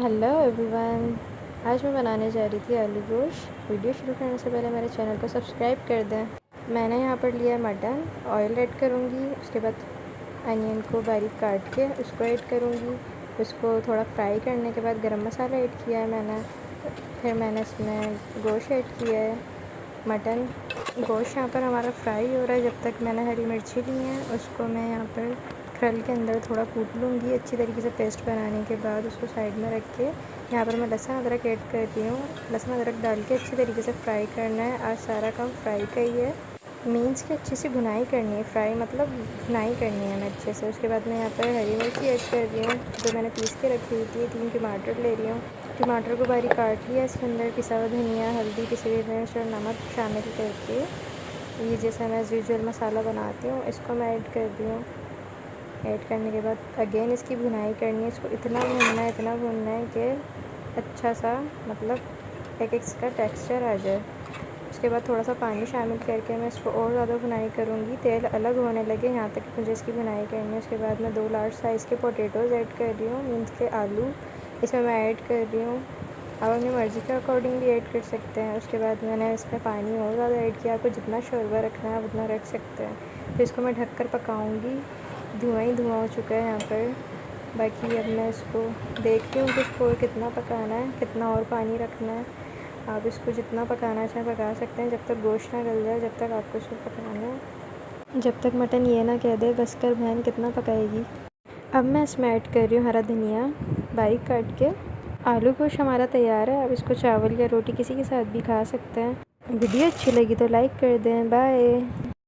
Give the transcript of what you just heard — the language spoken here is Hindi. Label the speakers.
Speaker 1: Hello everyone. आज मैं बनाने जा रही थी आलू गोश्त। वीडियो शुरू करने से पहले मेरे चैनल को सब्सक्राइब कर दें। मैंने यहाँ पर लिया मटन, ऑयल ऐड करूँगी। उसके बाद अनियन को बारीक काट के उसको ऐड करूँगी। उसको थोड़ा फ्राई करने के बाद गरम मसाला ऐड किया है मैंने। फिर मैंने इसमें गोश्त ऐड किया है, मटन। गोश्त यहाँ पर हमारा फ्राई हो रहा है। जब तक मैंने हरी मिर्ची ली हैं उसको मैं यहाँ पर खल के अंदर थोड़ा कूट लूँगी अच्छी तरीके से। पेस्ट बनाने के बाद उसको साइड में रख के यहाँ पर मैं लहसुन अदरक ऐड करती हूँ। लहसुन अदरक डाल के अच्छी तरीके से फ्राई करना है। आज सारा काम फ्राई का ही है, मीन्स की अच्छी सी भुनाई करनी है। फ्राई मतलब भुनाई करनी है मैं अच्छे से। उसके बाद मैं यहाँ पर हरी मिर्ची ऐड कर रही हूँ जो मैंने पीस के रखी हुई थी। 3 टमाटर ले रही हूँ। टमाटर को बारीक काट लिया। इसके अंदर पिसा हुआ धनिया, हल्दी, पिसी हुई मिर्च और नमक शामिल करके ये जैसा मैं यूजुअल मसाला बनाती हूँ इसको मैं ऐड कर रही हूँ। ऐड करने के बाद अगेन इसकी भुनाई करनी है। इसको इतना भूनना है कि अच्छा सा मतलब एक इसका टेक्सचर आ जाए। उसके बाद थोड़ा सा पानी शामिल करके मैं इसको और ज़्यादा भुनाई करूँगी। तेल अलग होने लगे यहाँ तक मुझे इसकी भुनाई करनी है। उसके बाद मैं 2 लार्ज साइज़ के पोटैटोज़ ऐड कर रही हूँ, मीन्स के आलू इसमें मैं ऐड कर रही हूँ। आप अपनी मर्ज़ी के अकॉर्डिंग भी ऐड कर सकते हैं। उसके बाद मैंने इसमें पानी और ज़्यादा ऐड किया। आपको जितना शोरबा रखना है आप उतना रख सकते हैं। फिर इसको मैं ढक कर पकाऊँगी। धुआं ही धुआं हो चुका है यहाँ पर। बाकी अब मैं इसको देखती हूँ कि इसको कितना पकाना है, कितना और पानी रखना है। आप इसको जितना पकाना चाहें पका सकते हैं, जब तक गोश्त ना गल जाए जब तक आपको इसको पकाना है। जब तक मटन ये ना कह दे बस कर बहन कितना पकाएगी। अब मैं इसमें ऐड कर रही हूँ हरा धनिया बारीक काट के। आलू गोश्त हमारा तैयार है। अब इसको चावल या रोटी किसी के साथ भी खा सकते हैं। वीडियो अच्छी लगी तो लाइक कर दें। बाय।